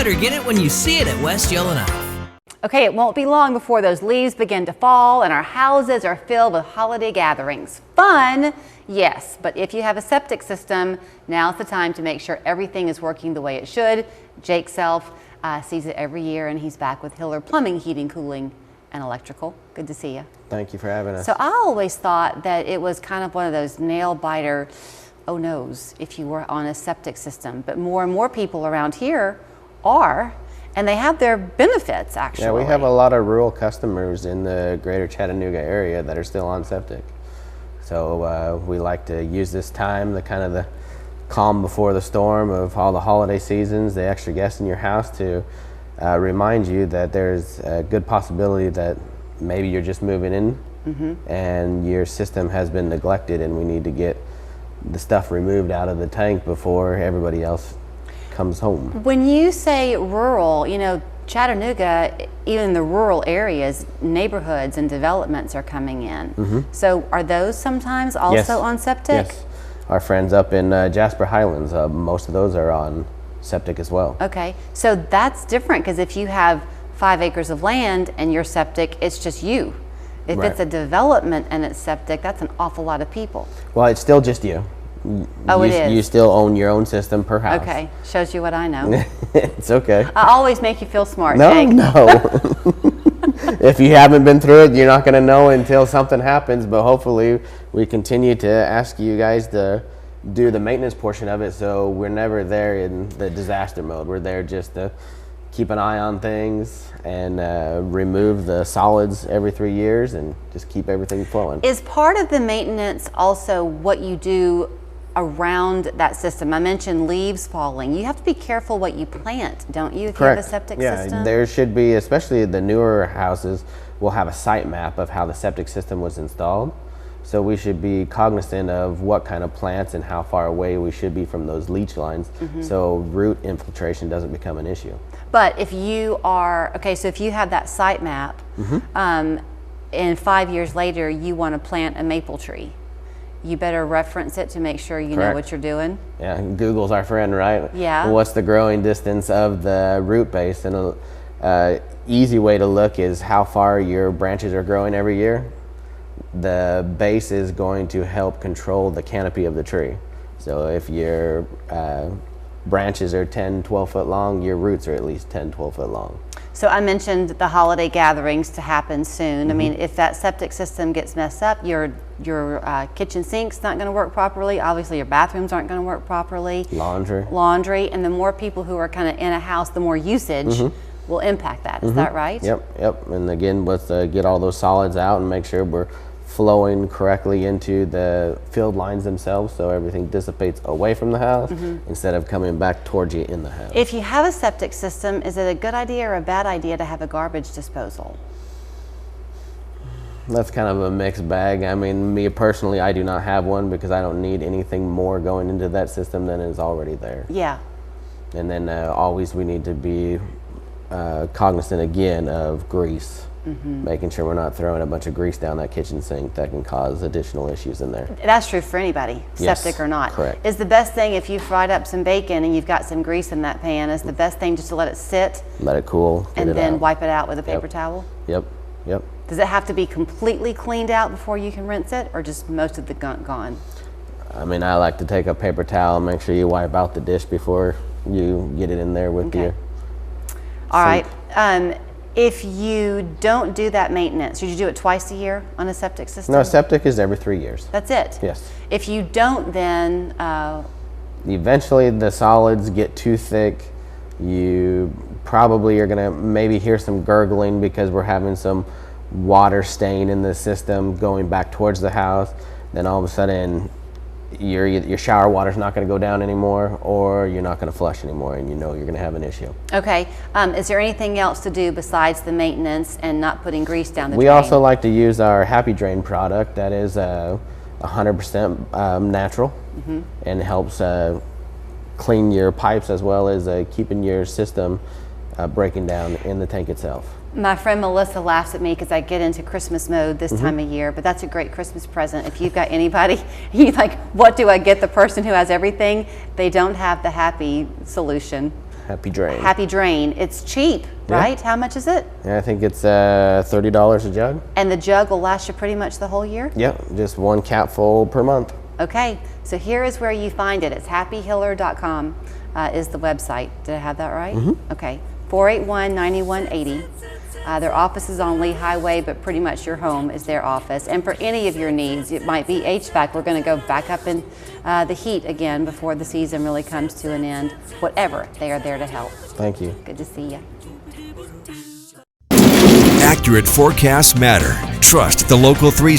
Better get it when you see it at West Yellowknife. Okay, it won't be long before those leaves begin to fall and our houses are filled with holiday gatherings. Fun, yes, but if you have a septic system, now's the time to make sure everything is working the way it should. Jake Self sees it every year, and he's back with Hiller Plumbing, Heating, Cooling, and Electrical. Good to see you. Thank you for having us. So I always thought that it was kind of one of those nail biter, oh no's, if you were on a septic system, but more and more people around here are. And they have their benefits, actually. Yeah, we have a lot of rural customers in the greater Chattanooga area that are still on septic. So we like to use this time, the calm before the storm of all the holiday seasons, the extra guests in your house, to remind you that there's a good possibility that maybe you're just moving in and your system has been neglected, and we need to get the stuff removed out of the tank before everybody else comes home. When you say rural, you know, Chattanooga, even the rural areas, neighborhoods and developments are coming in. So are those sometimes also on septic? Yes. Our friends up in Jasper Highlands, most of those are on septic as well. Okay, so that's different, because if you have 5 acres of land and your septic, it's just you. If it's a development and it's septic, that's an awful lot of people. Well, it's still just you. Oh, it is? You still own your own system per house. Okay, shows you what I know. It's okay. I always make you feel smart, No, Jake. no. If you haven't been through it, you're not going to know until something happens, but hopefully we continue to ask you guys to do the maintenance portion of it, so we're never there in the disaster mode. We're there just to keep an eye on things and remove the solids every 3 years and just keep everything flowing. Is part of the maintenance also what you do around that system? I mentioned leaves falling. You have to be careful what you plant, don't you, if Correct. you have a septic Yeah, system? there should be, especially the newer houses, will have a site map of how the septic system was installed. So we should be cognizant of what kind of plants and how far away we should be from those leach lines, so root infiltration doesn't become an issue. But if you are, okay, so if you have that site map, and 5 years later you want to plant a maple tree, you better reference it to make sure you know what you're doing. Yeah, Google's our friend, right? Yeah. What's the growing distance of the root base? And a easy way to look is how far your branches are growing every year. The base is going to help control the canopy of the tree. So if your branches are 10, 12 foot long, your roots are at least 10, 12 foot long. So I mentioned the holiday gatherings to happen soon. I mean, if that septic system gets messed up, your kitchen sink's not going to work properly. Obviously, your bathrooms aren't going to work properly. Laundry, and the more people who are kind of in a house, the more usage will impact that. Is that right? Yep. And again, let's get all those solids out and make sure we're flowing correctly into the field lines themselves, so everything dissipates away from the house instead of coming back towards you in the house. If you have a septic system, is it a good idea or a bad idea to have a garbage disposal? That's kind of a mixed bag. I mean, me personally, I do not have one because I don't need anything more going into that system than is already there. Yeah. And then always we need to be cognizant again of grease. Making sure we're not throwing a bunch of grease down that kitchen sink that can cause additional issues in there. That's true for anybody, Yes, septic or not. correct. Is the best thing, if you fried up some bacon and you've got some grease in that pan, is the best thing just to let it sit Let it cool, get and it then out. wipe it out with a paper towel? Yep. Does it have to be completely cleaned out before you can rinse it, or just most of the gunk gone? I mean, I like to take a paper towel and make sure you wipe out the dish before you get it in there with you. All right. If you don't do that maintenance, should you do it twice a year on a septic system? No, septic is every 3 years. That's it? Yes. If you don't, then Eventually the solids get too thick. You probably are gonna maybe hear some gurgling because we're having some water stain in the system going back towards the house. Then all of a sudden your shower water's not going to go down anymore, or you're not going to flush anymore, and you know you're going to have an issue. Okay. Is there anything else to do besides the maintenance and not putting grease down the drain? We also like to use our Happy Drain product that is 100% natural and helps clean your pipes as well as keeping your system breaking down in the tank itself. My friend Melissa laughs at me because I get into Christmas mode this time of year, but that's a great Christmas present. If you've got anybody, you like, what do I get the person who has everything? They don't have the Happy solution. Happy Drain. Happy Drain. It's cheap, right? How much is it? Yeah, I think it's $30 a jug. And the jug will last you pretty much the whole year? Yep, just one capful per month. Okay, so here is where you find it. It's happyhiller.com is the website. Did I have that right? Okay, 481-9180. Their office is on Lee Highway, but pretty much your home is their office. And for any of your needs, it might be HVAC. We're going to go back up in the heat again before the season really comes to an end. Whatever, they are there to help. Thank you. Good to see you. Accurate forecasts matter. Trust the Local 3